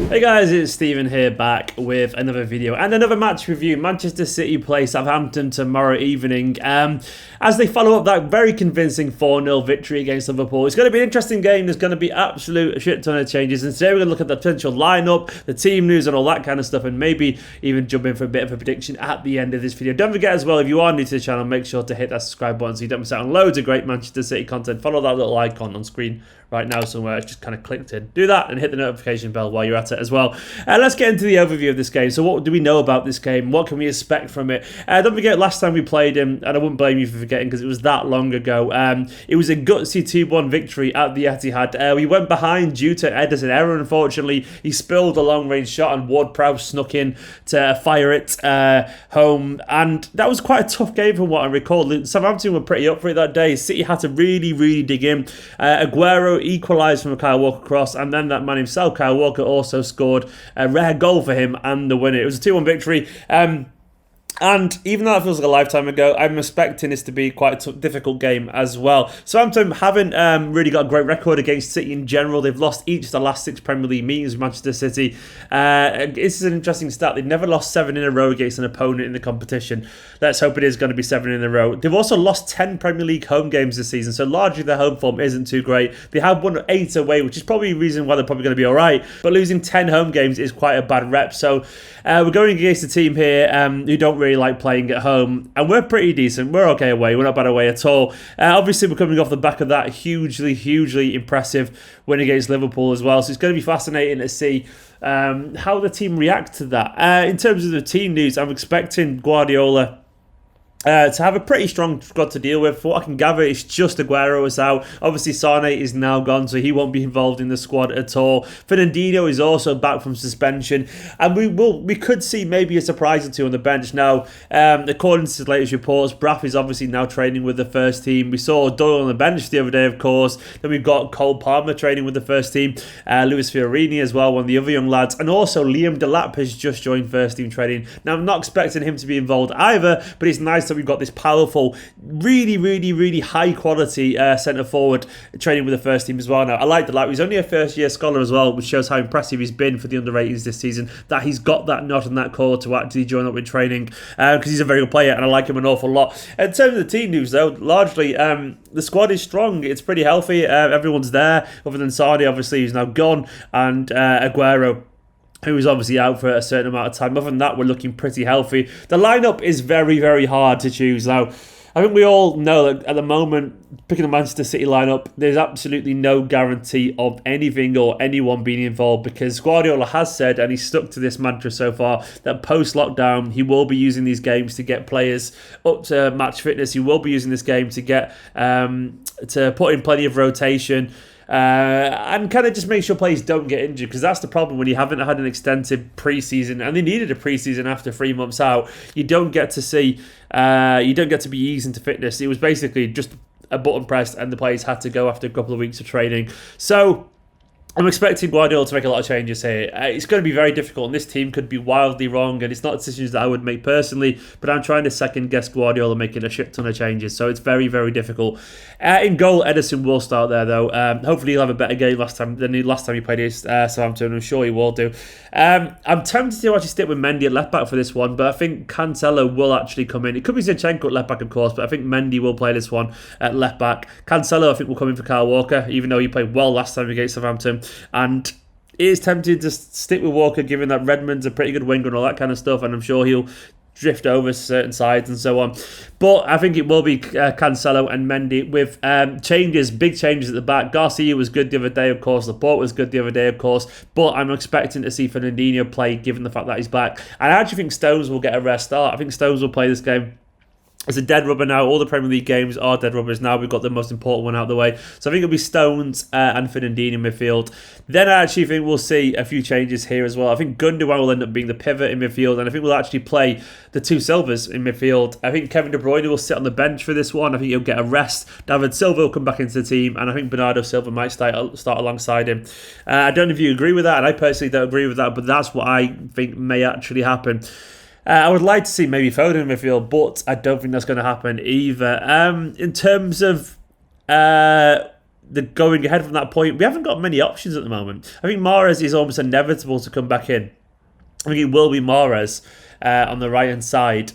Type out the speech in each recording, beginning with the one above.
Hey guys, it's Stephen here, back with another video and another match review. Manchester City play Southampton tomorrow evening as they follow up that very convincing 4-0 victory against Liverpool. It's going to be an interesting game. There's going to be absolute shit ton of changes, and today we're going to look at the potential lineup, the team news and all that kind of stuff, and maybe even jump in for a bit of a prediction at the end of this video. Don't forget as well, if you are new to the channel, make sure to hit that subscribe button so you don't miss out on loads of great Manchester City content. Follow that little icon on screen right now somewhere. It's just kind of clicked in. Do that and hit the notification bell while you're at it as well. Let's get into the overview of this game. So what do we know about this game? What can we expect from it? Don't forget, last time we played him, and I wouldn't blame you for forgetting because it was that long ago, it was a gutsy 2-1 victory at the Etihad. We went behind due to Ederson error, unfortunately. He spilled a long-range shot and Ward-Prowse snuck in to fire it home. And that was quite a tough game from what I recall. Southampton were pretty up for it that day. City had to really dig in. Aguero equalised from a Kyle Walker cross, and then that man himself, Kyle Walker, also scored a rare goal for him and the winner. It was a 2-1 victory. And even though that feels like a lifetime ago, I'm expecting this to be quite a difficult game as well. Southampton haven't really got a great record against City in general. They've lost each of the last 6 Premier League meetings with Manchester City. This is an interesting stat. They've never lost 7 in a row against an opponent in the competition. Let's hope it is going to be 7 in a row. They've also lost 10 Premier League home games this season, so largely their home form isn't too great. They have won 8 away, which is probably a reason why they're probably going to be all right. But losing 10 home games is quite a bad rep. So we're going against a team here who don't really like playing at home, and we're pretty decent. We're okay away. We're not bad away at all. Obviously, we're coming off the back of that hugely impressive win against Liverpool as well. So it's going to be fascinating to see how the team react to that. In terms of the team news, I'm expecting Guardiola to have a pretty strong squad to deal with. For what I can gather, it's just Aguero is out. Obviously, Sane is now gone, so he won't be involved in the squad at all. Fernandinho is also back from suspension, and we could see maybe a surprise or two on the bench. Now, according to the latest reports, Braff is obviously now training with the first team. We saw Doyle on the bench the other day, of course. Then we've got Cole Palmer training with the first team, Luis Fiorini as well, one of the other young lads, and also Liam Delap has just joined first team training. Now, I'm not expecting him to be involved either, but it's nice that we've got this powerful, really high quality centre forward training with the first team as well. Now, I like Delap. He's only a first year scholar as well, which shows how impressive he's been for the under-18s this season, that he's got that nod and that call to actually join up with training, because he's a very good player and I like him an awful lot. In terms of the team news though, largely the squad is strong. It's pretty healthy. Everyone's there other than Sane, obviously, who's now gone, and Aguero, who is obviously out for a certain amount of time. Other than that, we're looking pretty healthy. The lineup is very hard to choose. Now, I think we all know that at the moment, picking the Manchester City lineup, there's absolutely no guarantee of anything or anyone being involved, because Guardiola has said, and he's stuck to this mantra so far, that post-lockdown, he will be using these games to get players up to match fitness. He will be using this game to get to put in plenty of rotation, and kind of just make sure players don't get injured, because that's the problem when you haven't had an extensive pre-season, and they needed a pre-season after 3 months out. You don't get to see, you don't get to be eased into fitness. It was basically just a button pressed and the players had to go after a couple of weeks of training. So I'm expecting Guardiola to make a lot of changes here. It's going to be very difficult, and this team could be wildly wrong, and it's not decisions that I would make personally, but I'm trying to second-guess Guardiola making a shit ton of changes, so it's very difficult. In goal, Ederson will start there, though. Hopefully he'll have a better game than last time he played against Southampton. I'm sure he will do. I'm tempted to actually stick with Mendy at left-back for this one, but I think Cancelo will actually come in. It could be Zinchenko at left-back, of course, but I think Mendy will play this one at left-back. Cancelo, I think, will come in for Kyle Walker, even though he played well last time against Southampton. And it is tempting to stick with Walker, given that Redmond's a pretty good winger and all that kind of stuff, and I'm sure he'll drift over certain sides and so on. But I think it will be Cancelo and Mendy with big changes at the back. Garcia was good the other day, of course. Laporte was good the other day, of course. But I'm expecting to see Fernandinho play, given the fact that he's back. And I actually think Stones will get a rare start. I think Stones will play this game. It's a dead rubber now. All the Premier League games are dead rubbers now. We've got the most important one out of the way. So I think it'll be Stones and Fernandinho in midfield. Then I actually think we'll see a few changes here as well. I think Gundogan will end up being the pivot in midfield, and I think we'll actually play the two Silvas in midfield. I think Kevin De Bruyne will sit on the bench for this one. I think he'll get a rest. David Silva will come back into the team, and I think Bernardo Silva might start alongside him. I don't know if you agree with that, and I personally don't agree with that, but that's what I think may actually happen. I would like to see maybe Foden in midfield, but I don't think that's going to happen either. In terms of the going ahead from that point, we haven't got many options at the moment. I think Mahrez is almost inevitable to come back in. I think it will be Mahrez on the right-hand side.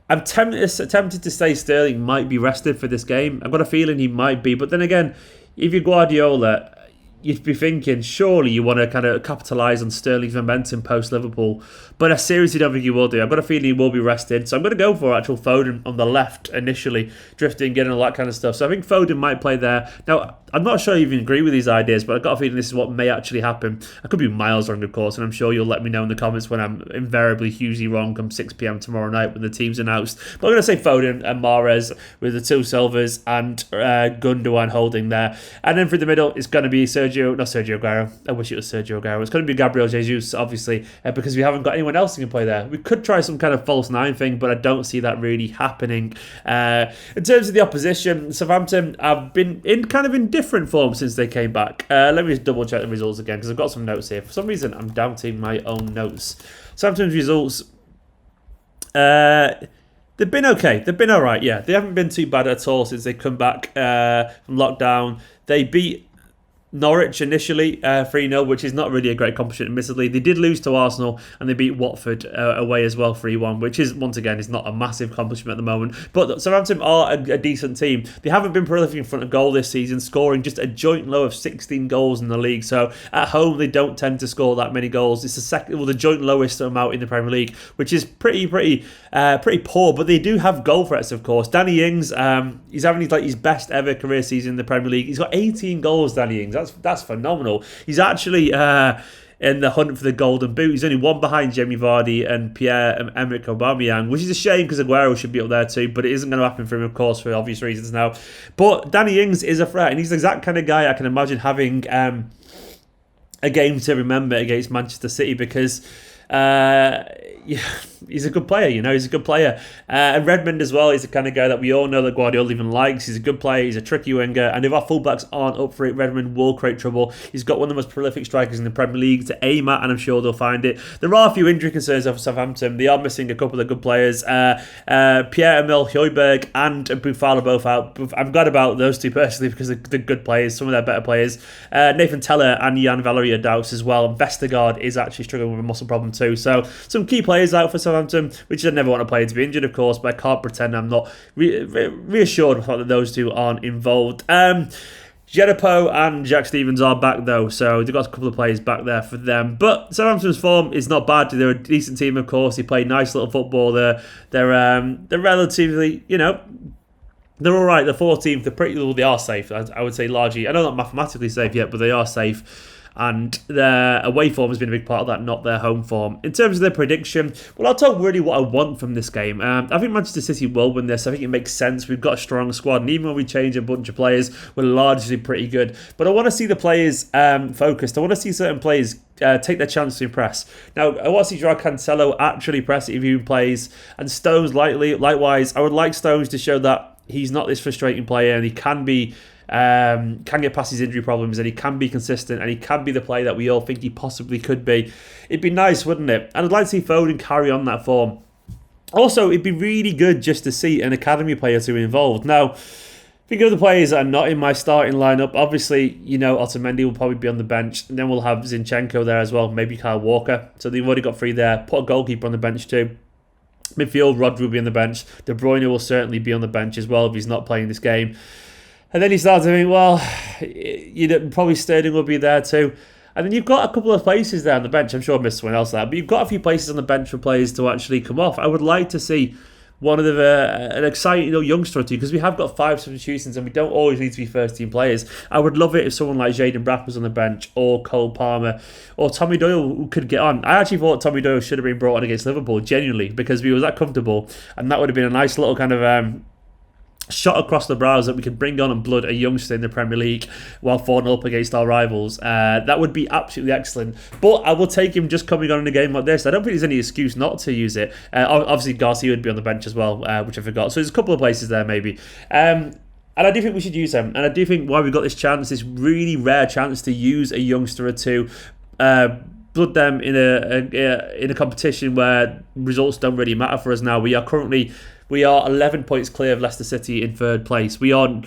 I'm tempted to say Sterling might be rested for this game. I've got a feeling he might be. But then again, if you're Guardiola, you'd be thinking, surely you want to kind of capitalise on Sterling's momentum post-Liverpool. But I seriously don't think he will do. I've got a feeling he will be rested. So I'm going to go for actual Foden on the left initially, drifting in and all that kind of stuff. So I think Foden might play there. Now, I'm not sure I even agree with these ideas, but I've got a feeling this is what may actually happen. I could be miles wrong, of course, and I'm sure you'll let me know in the comments when I'm invariably hugely wrong come 6 p.m. tomorrow night when the team's announced. But I'm going to say Foden and Mahrez with the two Silvers and Gundogan holding there. And then through the middle, it's going to be Sergio Aguero. I wish it was Sergio Aguero. It's going to be Gabriel Jesus, obviously, because we haven't got anyone else who can play there. We could try some kind of false nine thing, but I don't see that really happening. In terms of the opposition, Southampton have been in different form since they came back. Let me just double check the results again because I've got some notes here. For some reason, I'm doubting my own notes. Southampton's results, they've been okay. They've been all right, yeah. They haven't been too bad at all since they come back from lockdown. They beat Norwich initially 3-0, which is not really a great accomplishment, admittedly. They did lose to Arsenal and they beat Watford away as well 3-1, which is, once again, is not a massive accomplishment at the moment. But Southampton are a decent team. They haven't been prolific in front of goal this season, scoring just a joint low of 16 goals in the league. So at home, they don't tend to score that many goals. It's the joint lowest amount in the Premier League, which is pretty poor. But they do have goal threats, of course. Danny Ings, he's having his best ever career season in the Premier League. He's got 18 goals, Danny Ings. That's phenomenal. He's actually in the hunt for the Golden Boot. He's only one behind Jamie Vardy and Pierre-Emerick Aubameyang, which is a shame because Aguero should be up there too, but it isn't going to happen for him, of course, for obvious reasons now. But Danny Ings is a threat, and he's the exact kind of guy I can imagine having a game to remember against Manchester City because he's a good player, he's a good player. And Redmond as well, he's the kind of guy that we all know that Guardiola even likes. He's a good player, he's a tricky winger, and if our fullbacks aren't up for it, Redmond will create trouble. He's got one of the most prolific strikers in the Premier League to aim at, and I'm sure they'll find it. There are a few injury concerns for Southampton. They are missing a couple of good players. Pierre-Emile Højbjerg and Buffal are both out. I'm glad about those two personally because they're good players, some of their better players. Nathan Teller and Jan Valery are doubts as well, and Vestergaard is actually struggling with a muscle problem too. So some key players out for Southampton, which I never want to play to be injured, of course, but I can't pretend I'm not reassured with the fact that those two aren't involved. Jeripo and Jack Stevens are back though, so they've got a couple of players back there for them. But Southampton's form is not bad. They're a decent team, of course. They play nice little football. They're relatively, they're all right. They're 14th. They're pretty well. They are safe. I would say largely. I know not mathematically safe yet, but they are safe. And their away form has been a big part of that, not their home form. In terms of their prediction, well, I'll tell really what I want from this game. I think Manchester City will win this. I think it makes sense. We've got a strong squad, and even when we change a bunch of players, we're largely pretty good. But I want to see the players focused. I want to see certain players take their chance to impress. Now, I want to see Joao Cancelo actually press it if he plays, and Stones likewise. I would like Stones to show that he's not this frustrating player, and he can be. Can get past his injury problems, and he can be consistent, and he can be the player that we all think he possibly could be. It'd be nice, wouldn't it? And I'd like to see Foden carry on that form. Also, it'd be really good just to see an academy player to be involved. Now, think of the players that are not in my starting lineup. Obviously, Otamendi will probably be on the bench, and then we'll have Zinchenko there as well, maybe Kyle Walker. So they've already got 3 there. Put a goalkeeper on the bench too. Midfield, Rodri will be on the bench. De Bruyne will certainly be on the bench as well if he's not playing this game. And then he starts to think, well, probably Sterling will be there too. And then you've got a couple of places there on the bench. I'm sure I missed someone else there. But you've got a few places on the bench for players to actually come off. I would like to see one of an exciting youngster or two, because we have got 5 substitutions and we don't always need to be first-team players. I would love it if someone like Jayden Braff was on the bench, or Cole Palmer, or Tommy Doyle could get on. I actually thought Tommy Doyle should have been brought on against Liverpool, genuinely, because we were that comfortable, and that would have been a nice little kind of shot across the brows that we could bring on and blood a youngster in the Premier League while 4-0 up against our rivals. That would be absolutely excellent. But I will take him just coming on in a game like this. I don't think there's any excuse not to use it. Obviously, Garcia would be on the bench as well, which I forgot. So there's a couple of places there maybe. And I do think we should use them. And I do think while we've got this chance, this really rare chance to use a youngster or two, blood them in a competition where results don't really matter for us now. We are 11 points clear of Leicester City in 3rd place. We are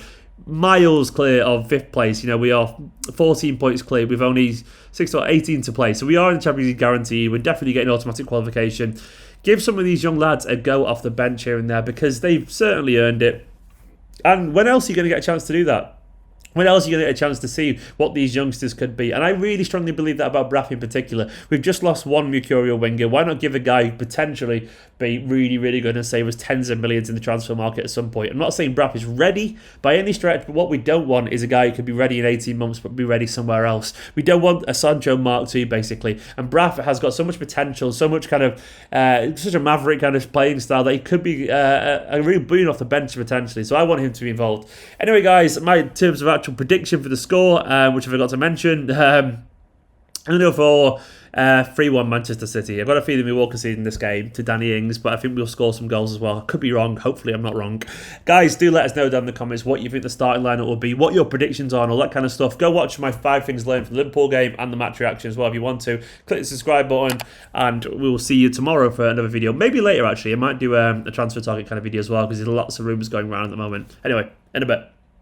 miles clear of 5th place. You know, we are 14 points clear with only 6 or 18 to play. So we are in the Champions League guarantee. We're definitely getting automatic qualification. Give some of these young lads a go off the bench here and there because they've certainly earned it. And when else are you going to get a chance to do that? When else are you going to get a chance to see what these youngsters could be? And I really strongly believe that about Braff in particular. We've just lost one mercurial winger. Why not give a guy who potentially be really, really good and save us tens of millions in the transfer market at some point? I'm not saying Braff is ready by any stretch, but what we don't want is a guy who could be ready in 18 months but be ready somewhere else. We don't want a Sancho Mark II, basically. And Braff has got so much potential, so much kind of, such a maverick kind of playing style that he could be a real boon off the bench potentially. So I want him to be involved. Anyway, guys, my terms of actual prediction for the score, which I forgot to mention. I'm going to go for 3-1 Manchester City. I've got a feeling we will concede in this game to Danny Ings, but I think we'll score some goals as well. I could be wrong. Hopefully I'm not wrong. Guys, do let us know down in the comments what you think the starting lineup will be, what your predictions are and all that kind of stuff. Go watch my 5 things learned from the Liverpool game and the match reaction as well if you want to. Click the subscribe button and we will see you tomorrow for another video. Maybe later actually. I might do a transfer target kind of video as well because there's lots of rumours going around at the moment. Anyway, in a bit.